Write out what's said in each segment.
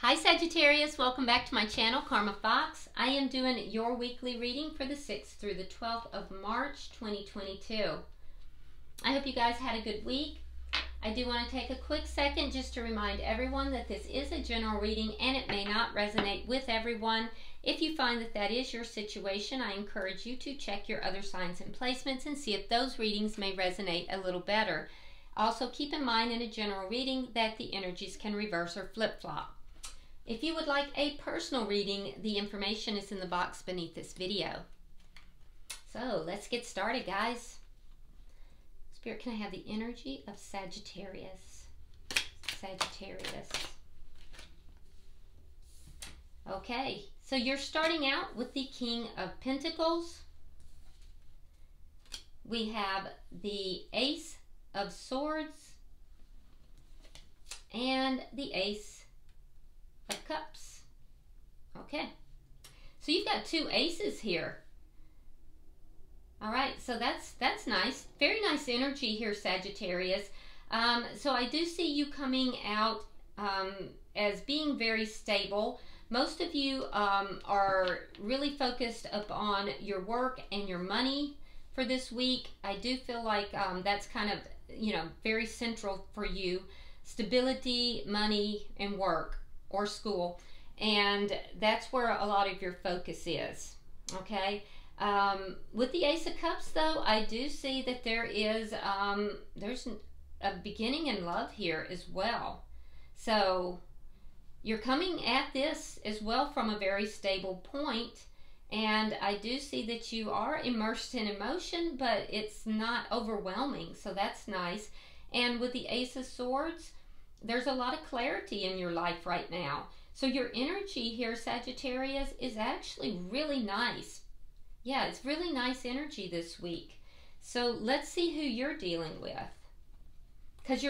Hi Sagittarius, welcome back to my channel, Karma Fox. I am doing your weekly reading for the 6th through the 12th of March 2022. I hope you guys had a good week. I do want to take a quick second just to remind everyone that this is a general reading and it may not resonate with everyone. If you find that that is your situation, I encourage you to check your other signs and placements and see if those readings may resonate a little better. Also keep in mind in a general reading that the energies can reverse or flip-flop. If you would like a personal reading, the information is in the box beneath this video. So let's get started, guys. Spirit, can I have the energy of Sagittarius? Sagittarius. Okay, so you're starting out with the King of Pentacles. We have the Ace of Swords and the Ace of Cups. Okay, so you've got two aces here. All right, so that's nice. Very nice energy here, Sagittarius. So I do see you coming out as being very stable. Most of you are really focused upon your work and your money for this week. I do feel like that's kind of, very central for you. Stability, money, and work or school. And that's where a lot of your focus is. Okay. With the Ace of Cups, though, I do see that there is there's a beginning in love here as well. So you're coming at this as well from a very stable point, and I do see that you are immersed in emotion, but it's not overwhelming, so that's nice. And with the Ace of Swords, there's a lot of clarity in your life right now. So your energy here, Sagittarius, is actually really nice. Yeah, it's really nice energy this week. So let's see who you're dealing with. Because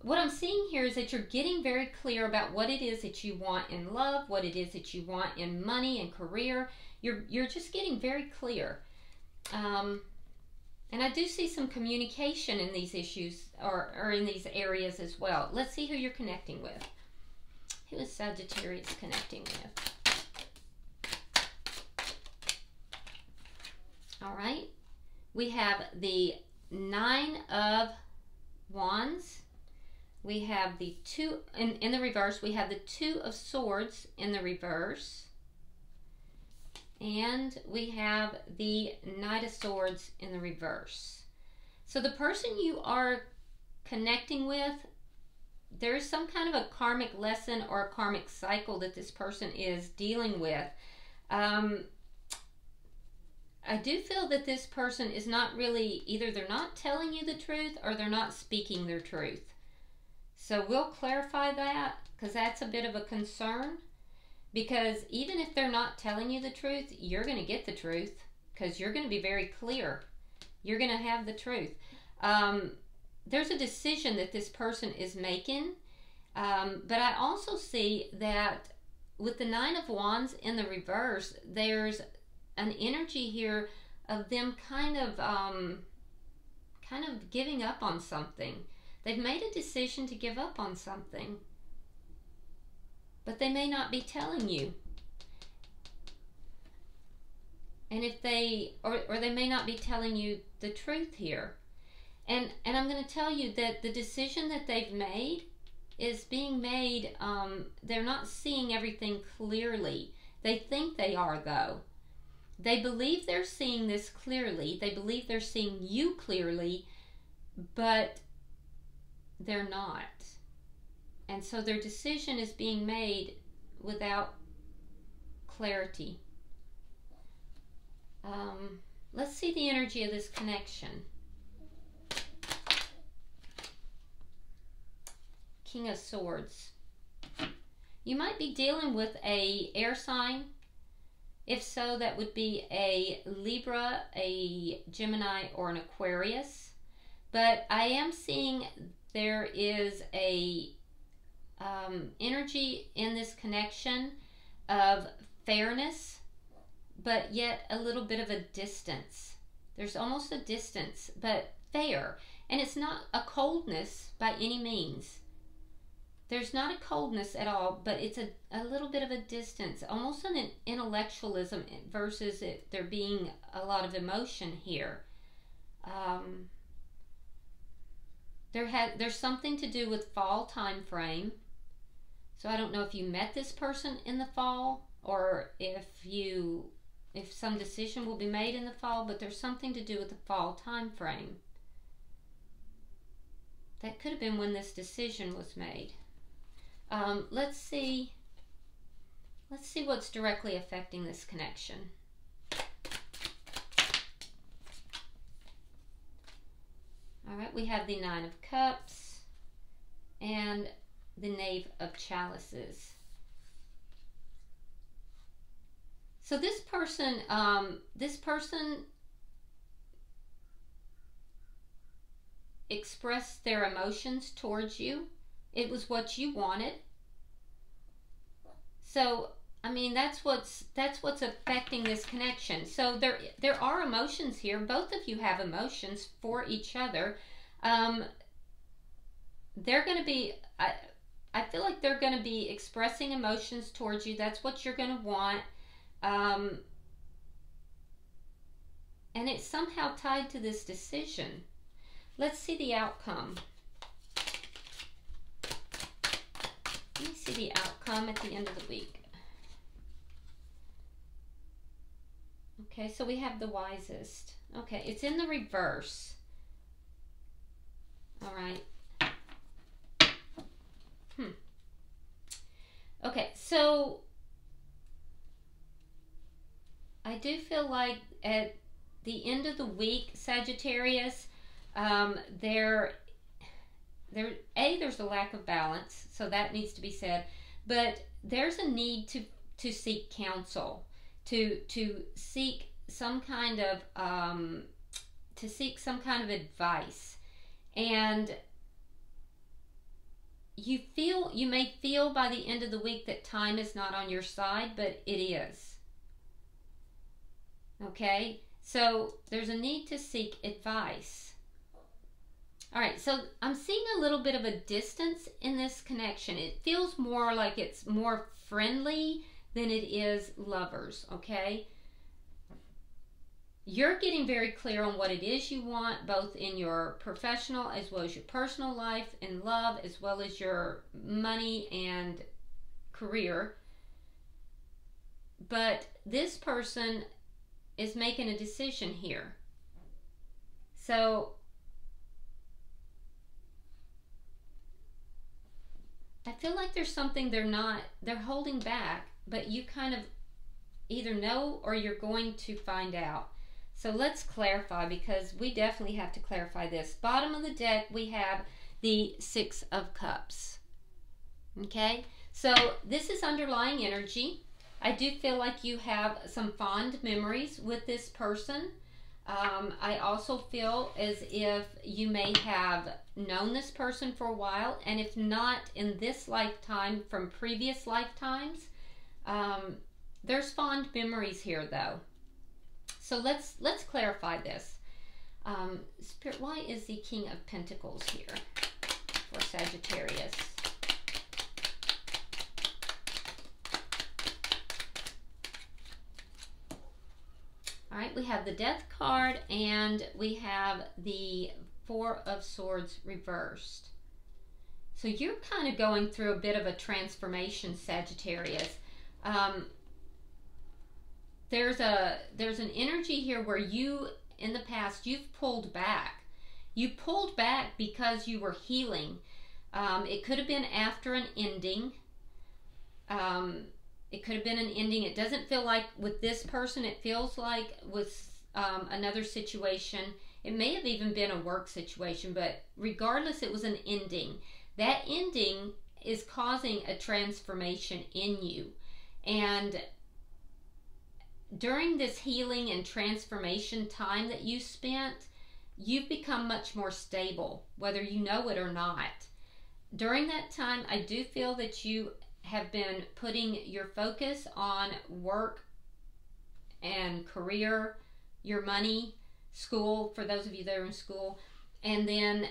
what I'm seeing here is that you're getting very clear about what it is that you want in love, what it is that you want in money and career. You're just getting very clear. And I do see some communication in these issues or in these areas as well. Let's see who you're connecting with. Who is Sagittarius connecting with? All right, we have the Nine of Wands. We have the two, in the reverse, we have the Two of Swords in the reverse. And we have the Knight of Swords in the reverse. So the person you are connecting with, there is some kind of a karmic lesson or a karmic cycle that this person is dealing with. I do feel that this person is not really, either they're not telling you the truth or they're not speaking their truth. So we'll clarify that, because that's a bit of a concern. Because even if they're not telling you the truth, you're going to get the truth, because you're going to be very clear. You're going to have the truth. There's a decision that this person is making. But I also see that with the Nine of Wands in the reverse, there's an energy here of them kind of giving up on something. They've made a decision to give up on something, but they may not be telling you. And if they, or they may not be telling you the truth here. And I'm going to tell you that the decision that they've made is being made, they're not seeing everything clearly. They think they are, though. They believe they're seeing this clearly. They believe they're seeing you clearly, but they're not. And so their decision is being made without clarity. Let's see the energy of this connection. King of Swords. You might be dealing with a air sign. If so, that would be a Libra, a Gemini, or an Aquarius. But I am seeing there is a energy in this connection of fairness, but yet a little bit of a distance. There's almost a distance, but fair. And it's not a coldness by any means. there's not a coldness at all, but it's a little bit of a distance, almost an intellectualism versus there being a lot of emotion here. There's something to do with fall time frame. So I don't know if you met this person in the fall, or if some decision will be made in the fall, but there's something to do with the fall time frame. That could have been when this decision was made. Let's see what's directly affecting this connection. All right, we have the Nine of Cups and the Knave of Chalices. So this person expressed their emotions towards you. It was what you wanted. So, I mean, that's what's affecting this connection. So there are emotions here. Both of you have emotions for each other. They're going to be, I feel like they're going to be expressing emotions towards you. That's what you're going to want. And it's somehow tied to this decision. Let's see the outcome. Let me see the outcome at the end of the week. Okay, so we have the Wisest. Okay, it's in the reverse. All right. Okay, so I do feel like at the end of the week, Sagittarius, there's a lack of balance, so that needs to be said, but there's a need to seek counsel, to seek some kind of advice. And you may feel by the end of the week that time is not on your side, but it is. Okay, so there's a need to seek advice. All right, so I'm seeing a little bit of a distance in this connection. It feels more like it's more friendly than it is lovers, okay? You're getting very clear on what it is you want, both in your professional as well as your personal life, in love, as well as your money and career. But this person is making a decision here. So I feel like there's something they're holding back, but you kind of either know or you're going to find out. So let's clarify, because we definitely have to clarify this. Bottom of the deck, we have the Six of Cups. Okay, so this is underlying energy. I do feel like you have some fond memories with this person. I also feel as if you may have known this person for a while, and if not in this lifetime, from previous lifetimes. There's fond memories here, though. So let's clarify this. Spirit, why is the King of Pentacles here for Sagittarius? All right, we have the Death card and we have the Four of Swords reversed. So you're kind of going through a bit of a transformation, Sagittarius. There's an energy here where you, in the past, you've pulled back. You pulled back because you were healing. It could have been after an ending. It could have been an ending. It doesn't feel like with this person. It feels like with another situation. It may have even been a work situation, but regardless, it was an ending. That ending is causing a transformation in you. And during this healing and transformation time that you spent, you've become much more stable, whether you know it or not. During that time, I do feel that you have been putting your focus on work and career, your money, school, for those of you that are in school. And then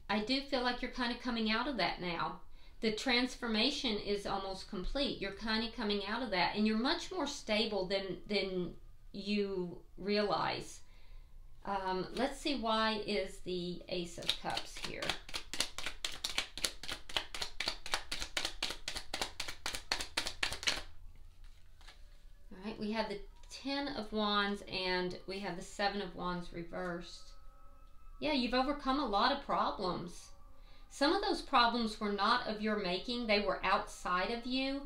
I do feel like you're kind of coming out of that now. the transformation is almost complete. You're kind of coming out of that, and you're much more stable than you realize. Let's see, why is the Ace of Cups here? All right, we have the Ten of Wands and we have the Seven of Wands reversed. Yeah, you've overcome a lot of problems. Some of those problems were not of your making. They were outside of you,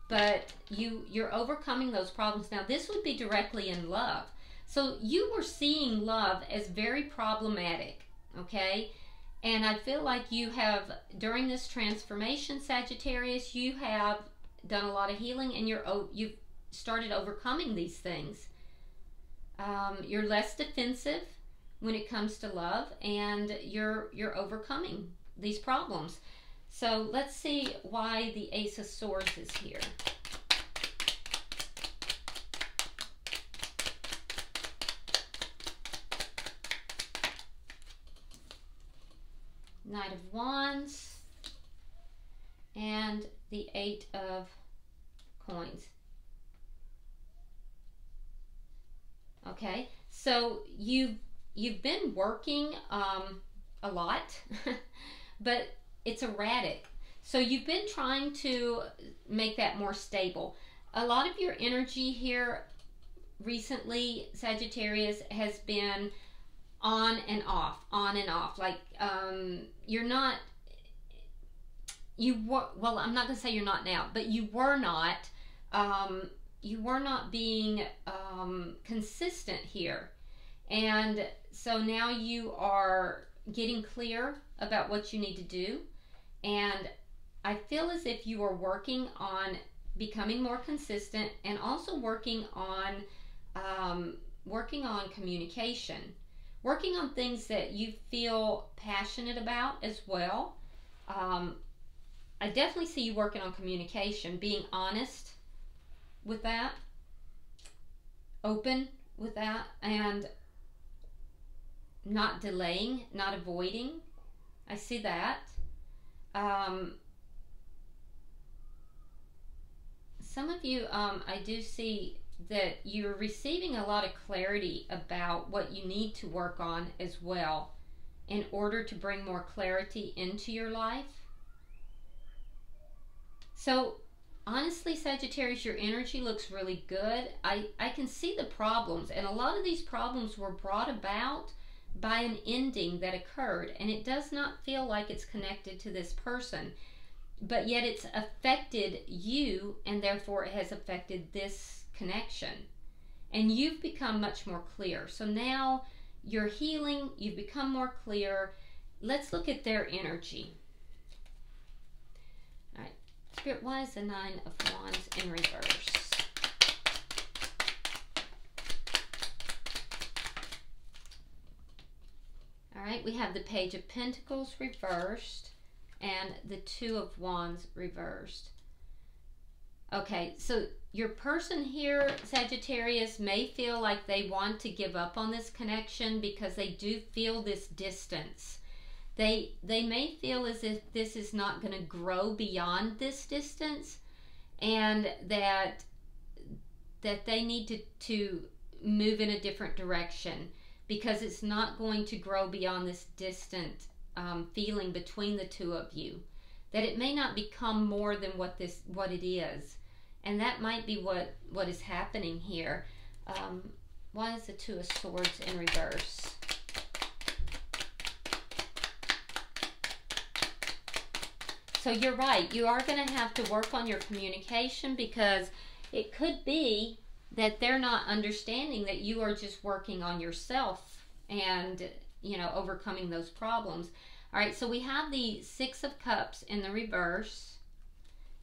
but you're overcoming those problems. Now, this would be directly in love. So you were seeing love as very problematic, okay? And I feel like you have, during this transformation, Sagittarius, you have done a lot of healing, and you've started overcoming these things. You're less defensive when it comes to love, and you're overcoming these problems. So let's see why the Ace of Swords is here. Knight of Wands and the Eight of Coins. Okay, so you've been working a lot, but it's erratic. So you've been trying to make that more stable. A lot of your energy here recently, Sagittarius, has been on and off. Like you're not, well, I'm not gonna say you're not now, but you were not being consistent here. And so now you are getting clear about what you need to do. And I feel as if you are working on becoming more consistent, and also working on communication, working on things that you feel passionate about as well. I definitely see you working on communication, being honest with that, open with that, and not delaying, not avoiding. I see that. Some of you, I do see that you're receiving a lot of clarity about what you need to work on as well, in order to bring more clarity into your life. So honestly, Sagittarius, your energy looks really good. I can see the problems, and a lot of these problems were brought about by an ending that occurred, and it does not feel like it's connected to this person, but yet it's affected you, and therefore it has affected this connection, and you've become much more clear. So now you're healing, you've become more clear. Let's look at their energy. All right, Spirit, why is the Nine of Wands in reverse? All right, we have the Page of Pentacles reversed and the Two of Wands reversed. Okay, so your person here, Sagittarius, may feel like they want to give up on this connection because they do feel this distance. They may feel as if this is not going to grow beyond this distance, and that they need to move in a different direction, because it's not going to grow beyond this distant feeling between the two of you. That it may not become more than what it is. And that might be what is happening here. Why is the Two of Swords in reverse? So you're right. You are going to have to work on your communication, because it could be that they're not understanding that you are just working on yourself and, you know, overcoming those problems. All right, so we have the Six of Cups in the reverse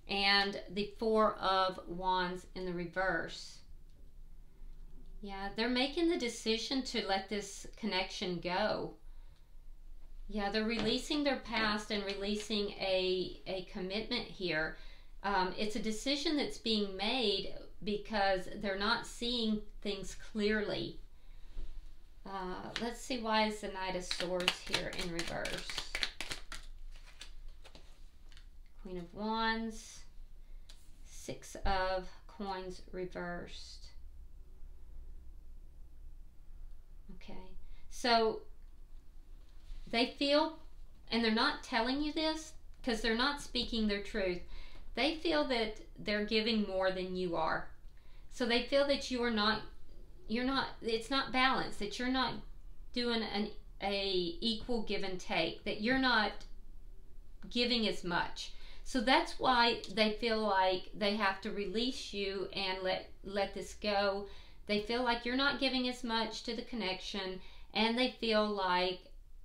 and the Four of Wands in the reverse. Yeah, they're making the decision to let this connection go. Yeah, they're releasing their past and releasing a commitment here. It's a decision that's being made because they're not seeing things clearly. Let's see, why is the Knight of Swords here in reverse? Queen of Wands, Six of Coins reversed. Okay, so they feel, and they're not telling you this because they're not speaking their truth, they feel that they're giving more than you are. So they feel that you're not, it's not balanced, that you're not doing a equal give and take, that you're not giving as much. So that's why they feel like they have to release you and let this go. They feel like you're not giving as much to the connection, and they feel like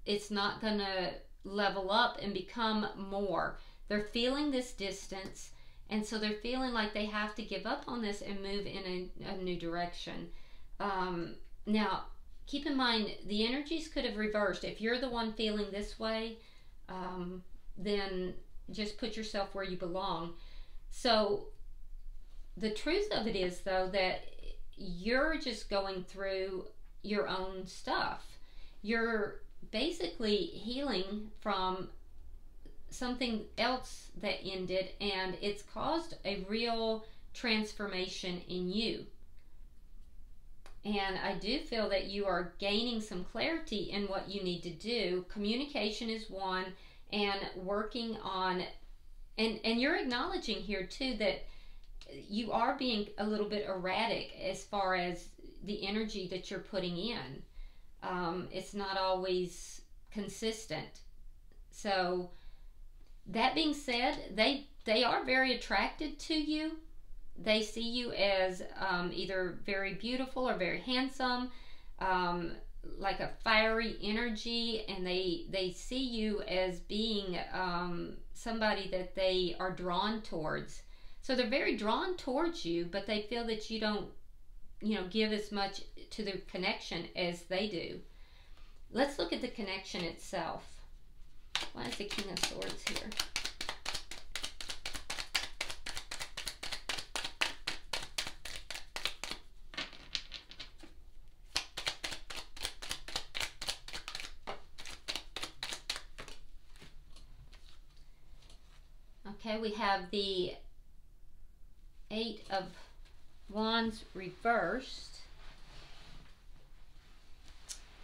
it's not going to level up and become more. They're feeling this distance, and so they're feeling like they have to give up on this and move in a new direction. Now, keep in mind, the energies could have reversed. If you're the one feeling this way, then just put yourself where you belong. So the truth of it is, though, that you're just going through your own stuff. You're basically healing from something else that ended, and it's caused a real transformation in you. And I do feel that you are gaining some clarity in what you need to do. Communication is one, and working on, and you're acknowledging here too that you are being a little bit erratic as far as the energy that you're putting in. It's not always consistent. So that being said, they are very attracted to you. They see you as either very beautiful or very handsome, like a fiery energy, and they see you as being somebody that they are drawn towards. So they're very drawn towards you, but they feel that you don't, give as much to the connection as they do. Let's look at the connection itself. Why is the King of Swords here? Okay, we have the Eight of Wands reversed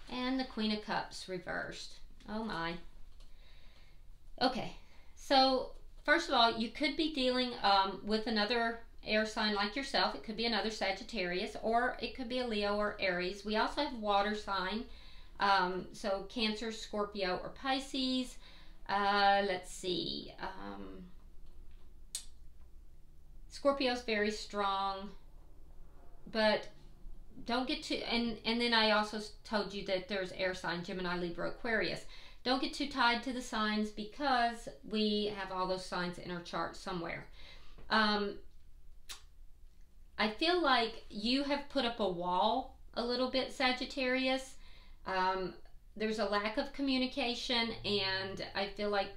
and the Queen of Cups reversed. Oh my. Okay, so first of all, you could be dealing with another air sign like yourself. It could be another Sagittarius, or it could be a Leo or Aries. We also have water sign, so Cancer, Scorpio, or Pisces. Let's see. Scorpio's very strong, but don't get too, and then I also told you that there's air sign, Gemini, Libra, Aquarius. Don't get too tied to the signs because we have all those signs in our chart somewhere. I feel like you have put up a wall a little bit, Sagittarius. There's a lack of communication, and I feel like,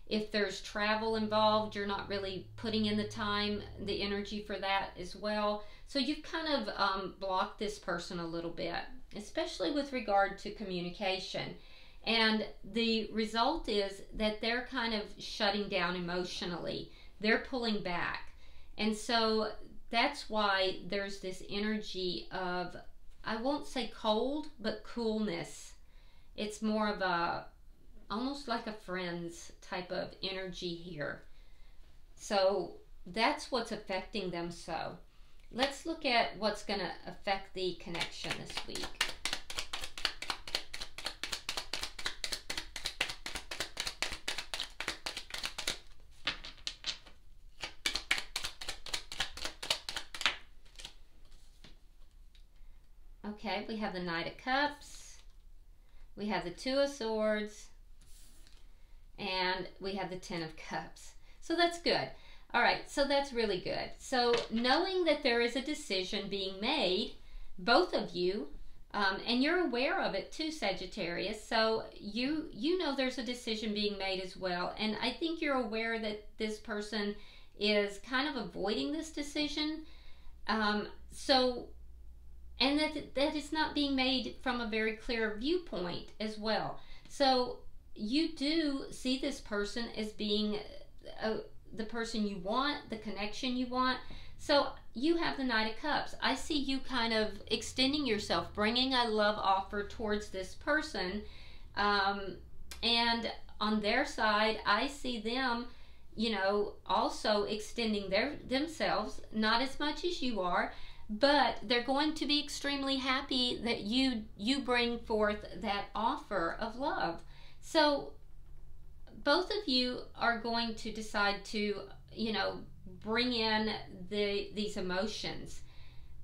if there's travel involved, you're not really putting in the time, the energy for that as well. So you've kind of blocked this person a little bit, especially with regard to communication. And the result is that they're kind of shutting down emotionally. They're pulling back. And so that's why there's this energy of, I won't say cold, but coolness. It's more of almost like a friend's type of energy here. So that's what's affecting them. So let's look at what's going to affect the connection this week. Okay, we have the Knight of Cups, we have the Two of Swords, and we have the Ten of Cups. So that's good. All right, so that's really good. So knowing that there is a decision being made, both of you, and you're aware of it too, Sagittarius, so you know there's a decision being made as well. And I think you're aware that this person is kind of avoiding this decision. And that it's not being made from a very clear viewpoint as well. So you do see this person as being the person you want, the connection you want. So you have the Knight of Cups. I see you kind of extending yourself, bringing a love offer towards this person. And on their side, I see them, you know, also extending themselves, not as much as you are, but they're going to be extremely happy that you bring forth that offer of love. So both of you are going to decide to, you know, bring in these emotions,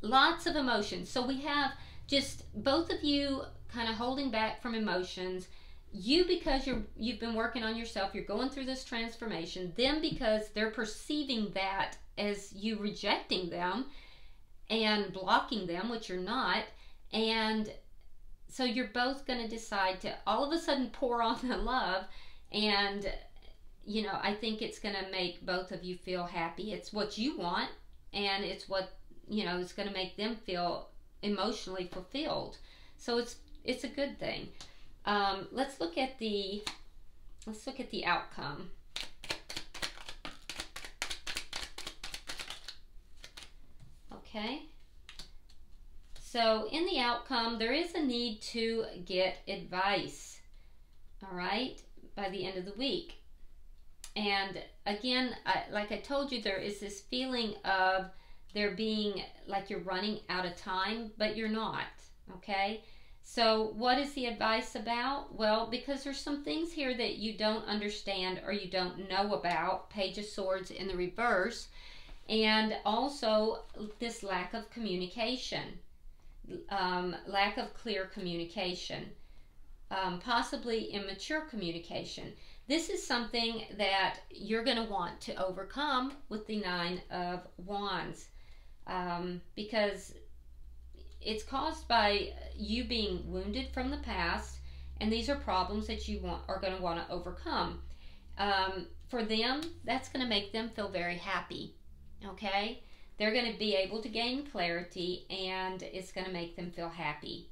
lots of emotions. So we have just both of you kind of holding back from emotions. You, because you've been working on yourself, you're going through this transformation. Them, because they're perceiving that as you rejecting them and blocking them, which you're not. And so you're both going to decide to all of a sudden pour on the love. And, you know, I think it's going to make both of you feel happy. It's what you want, and it's what, you know, it's going to make them feel emotionally fulfilled. So it's a good thing. Let's look at the outcome. Okay. So in the outcome, there is a need to get advice. All right, by the end of the week. And again, like I told you, there is this feeling of there being like you're running out of time, but you're not. Okay. So what is the advice about? Well, because there's some things here that you don't understand or you don't know about. Page of Swords in the reverse. And also this lack of communication, lack of clear communication, possibly immature communication. This is something that you're going to want to overcome with the Nine of Wands, because it's caused by you being wounded from the past, and these are problems that you are going to want to overcome. For them, that's going to make them feel very happy. Okay, they're going to be able to gain clarity, and it's going to make them feel happy.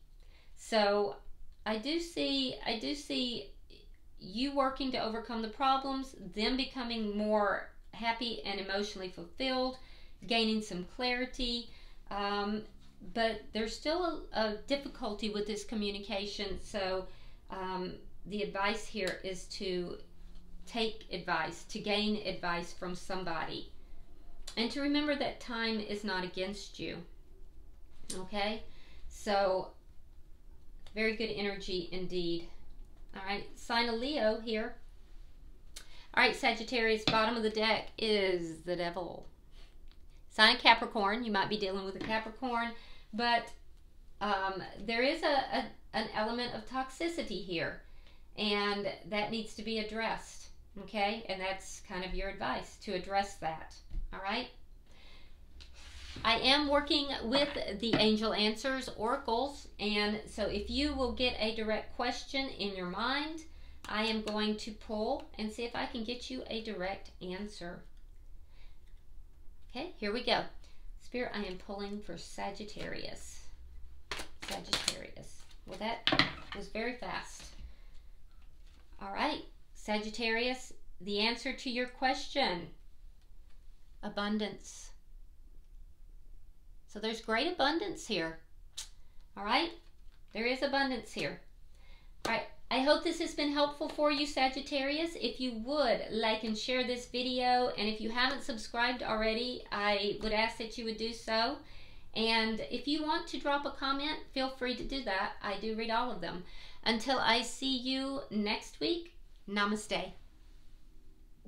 So I do see you working to overcome the problems, them becoming more happy and emotionally fulfilled, gaining some clarity. But there's still a difficulty with this communication. So the advice here is to take advice, to gain advice from somebody. And to remember that time is not against you. Okay? So, very good energy indeed. All right, sign of Leo here. All right, Sagittarius, bottom of the deck is the Devil. Sign of Capricorn. You might be dealing with a Capricorn, but there is an element of toxicity here, and that needs to be addressed. Okay? And that's kind of your advice, to address that. All right. I am working with the Angel Answers Oracles, and so if you will get a direct question in your mind, I am going to pull and see if I can get you a direct answer. Okay, here we go. Spirit, I am pulling for Sagittarius. Sagittarius. Well, that was very fast. All right, Sagittarius, the answer to your question. Abundance. So there's great abundance here. All right? There is abundance here. All right. I hope this has been helpful for you, Sagittarius. If you would like and share this video, and if you haven't subscribed already, I would ask that you would do so. And if you want to drop a comment, feel free to do that. I do read all of them. Until I see you next week, namaste.